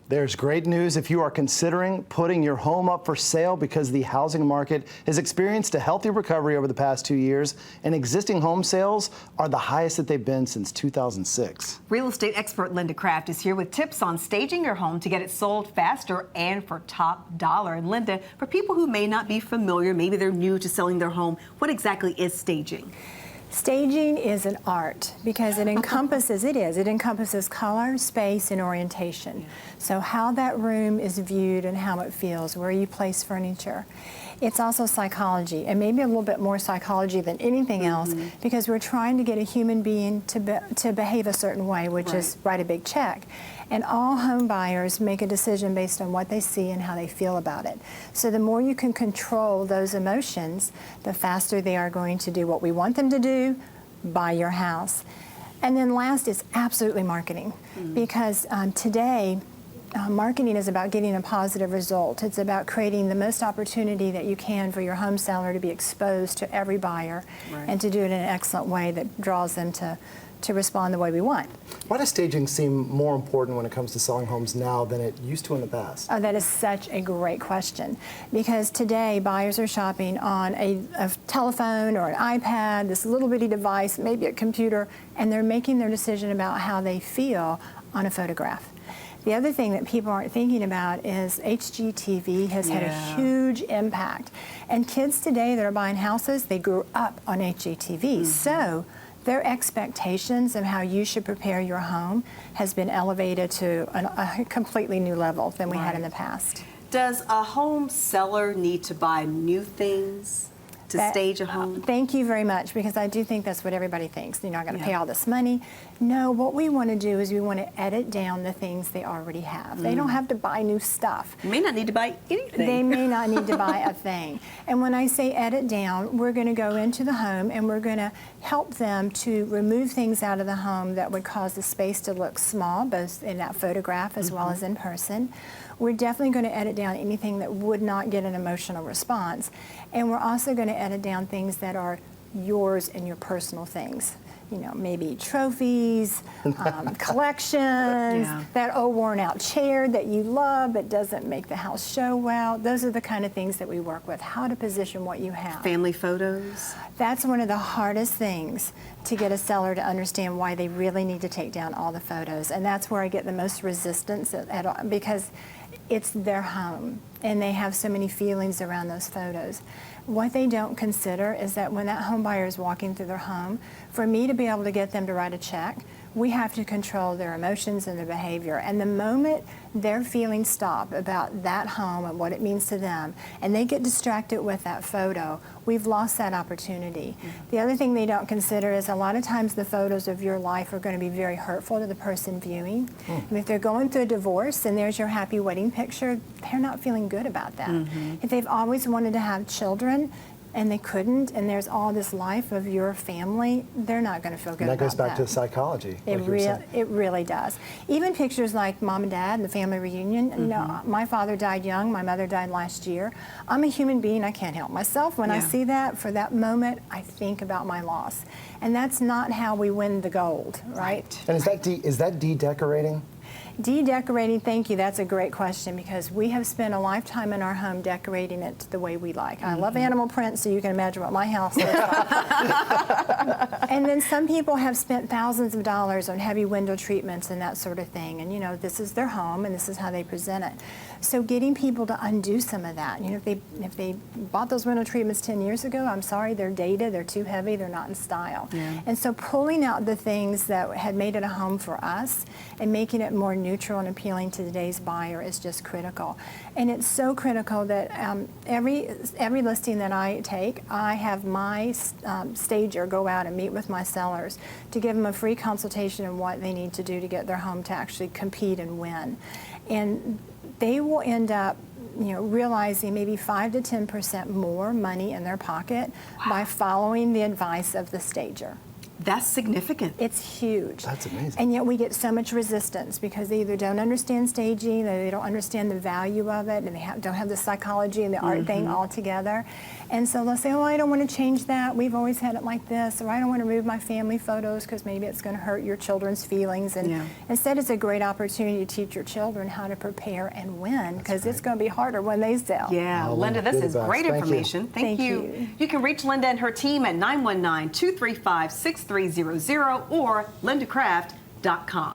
There's great news if you are considering putting your home up for sale because the housing market has experienced a healthy recovery over the past 2 years, and existing home sales are the highest that they've been since 2006. Real estate expert Linda Craft is here with tips on staging your home to get it sold faster and for top dollar. And Linda, for people who may not be familiar, maybe they're new to selling their home, what exactly is staging? Staging is an art because it encompasses color, space, and orientation. Yeah. So how that room is viewed and how it feels, where you place furniture. It's also psychology, and maybe a little bit more psychology than anything else, because we're trying to get a human being to behave a certain way, which is write a big check. And all home buyers make a decision based on what they see and how they feel about it. So the more you can control those emotions, the faster they are going to do what we want them to do, buy your house. And then last is absolutely marketing, because today, marketing is about getting a positive result. It's about creating the most opportunity that you can for your home seller to be exposed to every buyer and to do it in an excellent way that draws them to respond the way we want. Why does staging seem more important when it comes to selling homes now than it used to in the past? Oh, that is such a great question, because today buyers are shopping on a telephone or an iPad, this little bitty device, maybe a computer, and they're making their decision about how they feel on a photograph. The other thing that people aren't thinking about is HGTV has had a huge impact. And kids today that are buying houses, they grew up on HGTV. So their expectations of how you should prepare your home has been elevated to a completely new level than we had in the past. Does a home seller need to buy new things to stage a home? Thank you very much, because I do think that's what everybody thinks. You're not going to pay all this money. No, what we want to do is we want to edit down the things they already have. They don't have to buy new stuff. You may not need to buy anything. They may not need to buy a thing. And when I say edit down, we're going to go into the home and we're going to help them to remove things out of the home that would cause the space to look small, both in that photograph as well as in person. We're definitely going to edit down anything that would not get an emotional response. And we're also going to edit down things that are yours and your personal things. You know, maybe trophies, collections, that old worn out chair that you love but doesn't make the house show well. Those are the kind of things that we work with, how to position what you have. Family photos? That's one of the hardest things, to get a seller to understand why they really need to take down all the photos. And that's where I get the most resistance at all, because it's their home and they have so many feelings around those photos. What they don't consider is that when that home buyer is walking through their home, for me to be able to get them to write a check, we have to control their emotions and their behavior. And the moment their feelings stop about that home and what it means to them, and they get distracted with that photo, we've lost that opportunity. The other thing they don't consider is a lot of times the photos of your life are going to be very hurtful to the person viewing. And if they're going through a divorce and there's your happy wedding picture, they're not feeling good about that. If they've always wanted to have children, and they couldn't, and there's all this life of your family, they're not going to feel good about that. And that goes back to psychology. It really does. Even pictures like mom and dad and the family reunion. You know, my father died young, my mother died last year. I'm a human being, I can't help myself. When I see that, for that moment, I think about my loss. And that's not how we win the gold, right? And is that de-decorating? De-decorating, thank you. That's a great question, because we have spent a lifetime in our home decorating it the way we like. I love animal prints, so you can imagine what my house looks like. And then some people have spent thousands of dollars on heavy window treatments and that sort of thing. And you know, this is their home and this is how they present it. So getting people to undo some of that. You know, if they bought those window treatments 10 years ago, I'm sorry, they're dated, they're too heavy, they're not in style. And so pulling out the things that had made it a home for us and making it more neutral and appealing to today's buyer is just critical. And it's so critical that every listing that I take, I have my stager go out and meet with my sellers to give them a free consultation on what they need to do to get their home to actually compete and win. And they will end up, you know, realizing maybe 5 to 10% more money in their pocket by following the advice of the stager. That's significant. It's huge. That's amazing. And yet we get so much resistance because they either don't understand staging, they don't understand the value of it, and they don't have the psychology and the art thing all together. And so they'll say, oh, I don't want to change that. We've always had it like this. Or I don't want to remove my family photos because maybe it's going to hurt your children's feelings. And instead, it's a great opportunity to teach your children how to prepare and win, because it's going to be harder when they sell. Yeah, Linda, this is great information. Thank you. You can reach Linda and her team at 919-235-6300 or lindacraft.com.